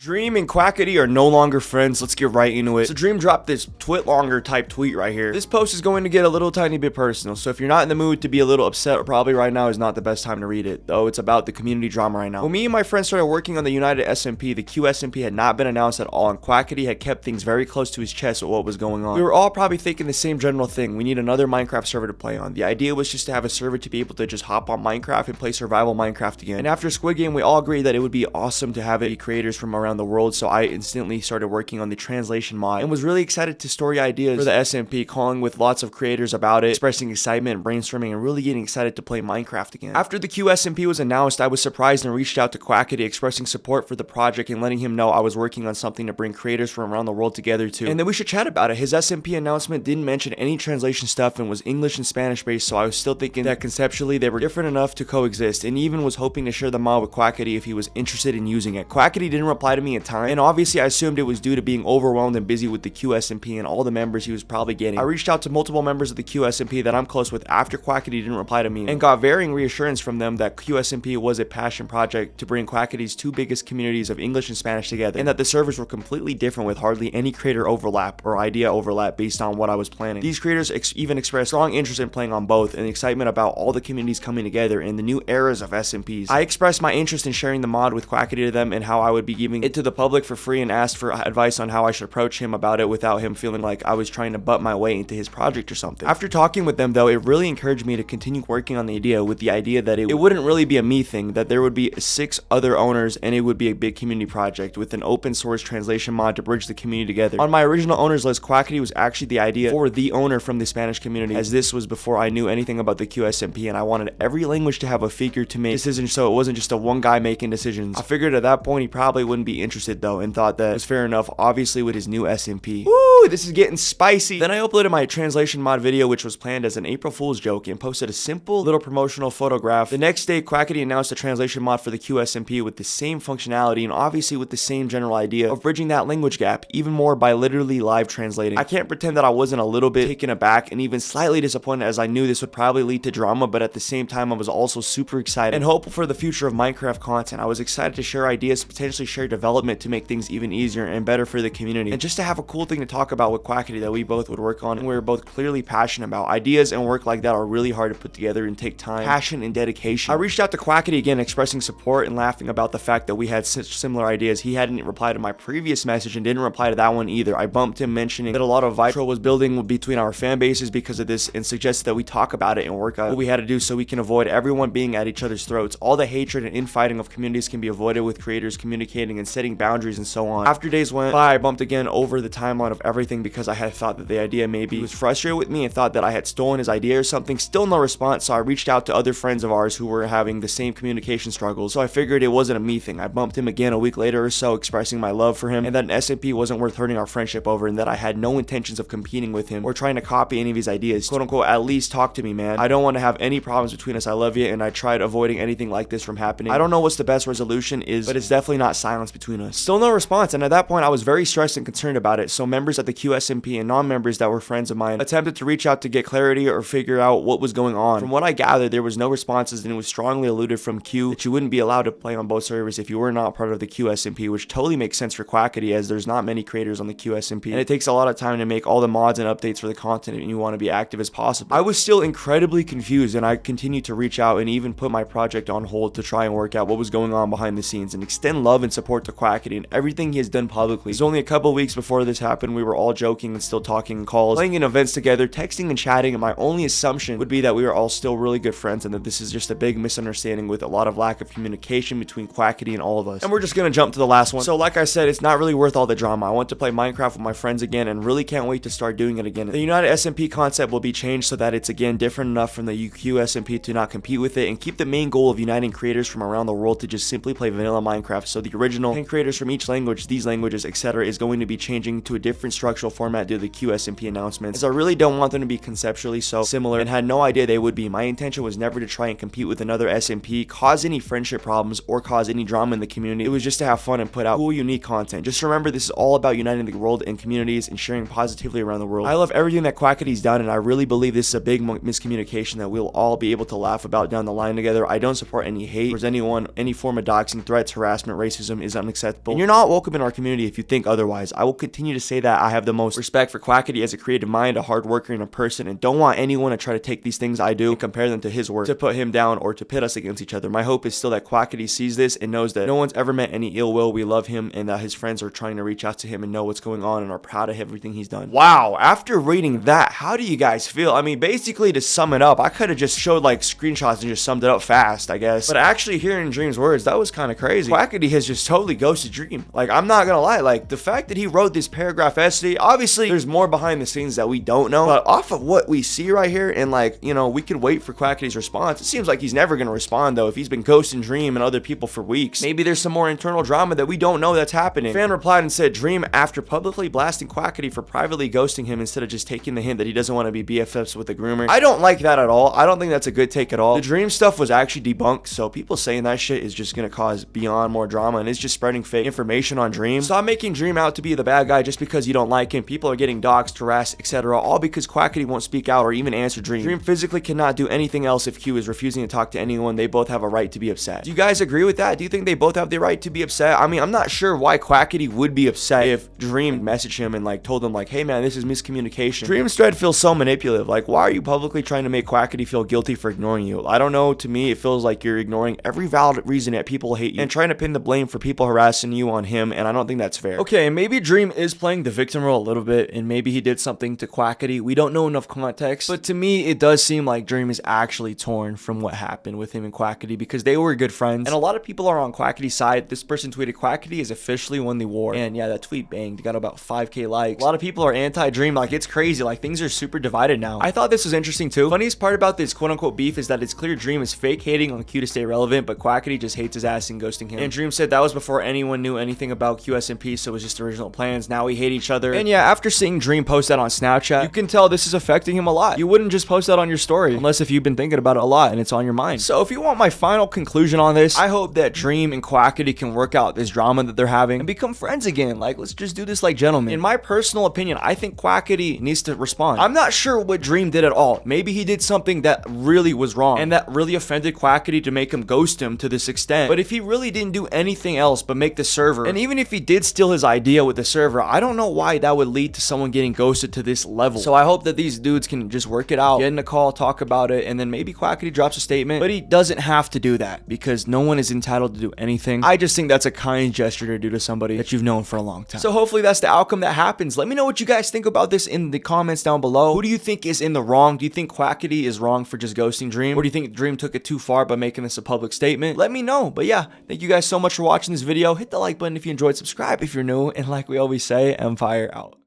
Dream and Quackity are no longer friends. Let's get right into it. So Dream dropped this twit longer type tweet right here. This post is going to get a little tiny bit personal, so if you're not in the mood to be a little upset, probably right now is not the best time to read it, though it's about the community drama right now. When me and my friends started working on the United SMP, the QSMP had not been announced at all, and Quackity had kept things very close to his chest with what was going on. We were all probably thinking the same general thing: we need another Minecraft server to play on. The idea was just to have a server to be able to just hop on Minecraft and play survival Minecraft again. And after Squid Game, we all agreed that it would be awesome to have it be creators from around the world, so I instantly started working on the translation mod and was really excited to story ideas for the SMP, calling with lots of creators about it, expressing excitement and brainstorming, and really getting excited to play Minecraft again. After the QSMP was announced, I was surprised and reached out to Quackity, expressing support for the project and letting him know I was working on something to bring creators from around the world together too, and then we should chat about it. His SMP announcement didn't mention any translation stuff and was English and Spanish based, so I was still thinking that conceptually they were different enough to coexist, and even was hoping to share the mod with Quackity if he was interested in using it. Quackity didn't reply to me in time, and obviously I assumed it was due to being overwhelmed and busy with the QSMP and all the members he was probably getting. I reached out to multiple members of the QSMP that I'm close with after Quackity didn't reply to me, and got varying reassurance from them that QSMP was a passion project to bring Quackity's two biggest communities of English and Spanish together, and that the servers were completely different with hardly any creator overlap or idea overlap based on what I was planning. These creators even expressed strong interest in playing on both and excitement about all the communities coming together in the new eras of SMPs. I expressed my interest in sharing the mod with Quackity to them and how I would be giving it to the public for free, and asked for advice on how I should approach him about it without him feeling like I was trying to butt my way into his project or something. After talking with them though, it really encouraged me to continue working on the idea, with the idea that it wouldn't really be a me thing, that there would be 6 other owners and it would be a big community project with an open source translation mod to bridge the community together. On my original owners list, Quackity was actually the idea for the owner from the Spanish community, as this was before I knew anything about the QSMP and I wanted every language to have a figure to make decisions, so it wasn't just a one guy making decisions. I figured at that point he probably wouldn't be interested though, and thought that it was fair enough, obviously with his new SMP. Woo, this is getting spicy. Then I uploaded my translation mod video, which was planned as an April Fool's joke, and posted a simple little promotional photograph. The next day, Quackity announced a translation mod for the QSMP with the same functionality and obviously with the same general idea of bridging that language gap even more by literally live translating. I can't pretend that I wasn't a little bit taken aback and even slightly disappointed, as I knew this would probably lead to drama, but at the same time I was also super excited and hopeful for the future of Minecraft content. I was excited to share ideas, potentially share development to make things even easier and better for the community, and just to have a cool thing to talk about with Quackity that we both would work on and we were both clearly passionate about. Ideas and work like that are really hard to put together and take time, passion, and dedication. I reached out to Quackity again, expressing support and laughing about the fact that we had such similar ideas. He hadn't replied to my previous message and didn't reply to that one either. I bumped him, mentioning that a lot of vibe was building between our fan bases because of this, and suggested that we talk about it and work out what we had to do so we can avoid everyone being at each other's throats. All the hatred and infighting of communities can be avoided with creators communicating and setting boundaries and so on. After days went by, I bumped again over the timeline of everything because I had thought that the idea maybe he was frustrated with me and thought that I had stolen his idea or something. Still no response, so I reached out to other friends of ours who were having the same communication struggles, so I figured it wasn't a me thing. I bumped him again a week later or so, expressing my love for him and that an SMP wasn't worth hurting our friendship over, and that I had no intentions of competing with him or trying to copy any of his ideas. Quote unquote, at least talk to me, man. I don't want to have any problems between us. I love you, and I tried avoiding anything like this from happening. I don't know what's the best resolution is, but it's definitely not silence between us. Still no response, and at that point I was very stressed and concerned about it, so members at the QSMP and non-members that were friends of mine attempted to reach out to get clarity or figure out what was going on. From what I gathered, there was no responses, and it was strongly alluded from Q that you wouldn't be allowed to play on both servers if you were not part of the QSMP, which totally makes sense for Quackity, as there's not many creators on the QSMP and it takes a lot of time to make all the mods and updates for the content, and you want to be active as possible. I was still incredibly confused, and I continued to reach out and even put my project on hold to try and work out what was going on behind the scenes and extend love and support to Quackity and everything he has done publicly. It was only a couple weeks before this happened. We were all joking and still talking in calls, playing in events together, texting and chatting, and my only assumption would be that we were all still really good friends and that this is just a big misunderstanding with a lot of lack of communication between Quackity and all of us. And we're just gonna jump to the last one. So like I said, it's not really worth all the drama. I want to play Minecraft with my friends again and really can't wait to start doing it again. The United SMP concept will be changed so that it's again different enough from the UQ SMP to not compete with it, and keep the main goal of uniting creators from around the world to just simply play vanilla Minecraft. So the original 10 creators from each language, these languages, etc. is going to be changing to a different structure structural format due to the QSMP announcements, as I really don't want them to be conceptually so similar and had no idea they would be. My intention was never to try and compete with another SMP, cause any friendship problems, or cause any drama in the community. It was just to have fun and put out cool, unique content. Just remember, this is all about uniting the world and communities and sharing positively around the world. I love everything that Quackity's done, and I really believe this is a big miscommunication that we'll all be able to laugh about down the line together. I don't support any hate towards anyone. Any form of doxing, threats, harassment, racism is unacceptable, and you're not welcome in our community if you think otherwise. I will continue to say that I have the most respect for Quackity as a creative mind, a hard worker, and a person, and don't want anyone to try to take these things I do and compare them to his work to put him down or to pit us against each other. My hope is still that Quackity sees this and knows that no one's ever meant any ill will. We love him, and that his friends are trying to reach out to him and know what's going on and are proud of everything he's done. Wow, after reading that, how do you guys feel? I mean, basically, to sum it up, I could have just showed like screenshots and just summed it up fast, I guess, but actually hearing Dream's words, that was kind of crazy. Quackity has just totally ghosted Dream. Like, I'm not gonna lie, like, the fact that he wrote this paragraph essay, obviously there's more behind the scenes that we don't know, but off of what we see right here, and like, you know, we could wait for Quackity's response. It seems like he's never gonna respond though if he's been ghosting Dream and other people for weeks. Maybe there's some more internal drama that we don't know that's happening. Fan replied and said, Dream, after publicly blasting Quackity for privately ghosting him instead of just taking the hint that he doesn't want to be BFFs with the groomer. I don't like that at all. I don't think that's a good take at all. The Dream stuff was actually debunked, so people saying that shit is just gonna cause beyond more drama, and it's just spreading fake information on Dream. Stop making Dream out to be the bad guy just because you don't like him. People are getting doxxed, harassed, etc., all because Quackity won't speak out or even answer Dream. Dream physically cannot do anything else if Q is refusing to talk to anyone. They both have a right to be upset. Do you guys agree with that? Do you think they both have the right to be upset? I mean, I'm not sure why Quackity would be upset if Dream messaged him and like told him like, hey man, this is miscommunication. Dream's thread feels so manipulative. Like, why are you publicly trying to make Quackity feel guilty for ignoring you? I don't know. To me, it feels like you're ignoring every valid reason that people hate you and trying to pin the blame for people harassing you on him, and I don't think that's fair. Okay, maybe Dream is playing the victim role a little bit, and maybe he did something to Quackity. We don't know enough context, but to me, it does seem like Dream is actually torn from what happened with him and Quackity because they were good friends, and a lot of people are on Quackity's side. This person tweeted, Quackity has officially won the war, and yeah, that tweet banged. Got about 5k likes. A lot of people are anti-Dream. Like, it's crazy. Like, things are super divided now. I thought this was interesting too. Funniest part about this quote-unquote beef is that it's clear Dream is fake hating on Q to stay relevant, but Quackity just hates his ass and ghosting him. And Dream said that was before anyone knew anything about QSMP, so it was just original plans. Now we hate each other. And yeah, after seeing Dream post that on Snapchat, you can tell this is affecting him a lot. You wouldn't just post that on your story unless if you've been thinking about it a lot and it's on your mind. So if you want my final conclusion on this, I hope that Dream and Quackity can work out this drama that they're having and become friends again. Like, let's just do this like gentlemen. In my personal opinion, I think Quackity needs to respond. I'm not sure what Dream did at all. Maybe he did something that really was wrong and that really offended Quackity to make him ghost him to this extent. But if he really didn't do anything else but make the server, and even if he did steal his idea with the server, I don't know why that would lead to someone getting ghosted to this level. So I hope that these dudes can just work it out, get in a call, talk about it, and then maybe Quackity drops a statement, but he doesn't have to do that because no one is entitled to do anything. I just think that's a kind gesture to do to somebody that you've known for a long time. So hopefully that's the outcome that happens. Let me know what you guys think about this in the comments down below. Who do you think is in the wrong? Do you think Quackity is wrong for just ghosting Dream? Or do you think Dream took it too far by making this a public statement? Let me know. But yeah, thank you guys so much for watching this video. Hit the like button if you enjoyed, subscribe if you're new, and like we always say, Empire out.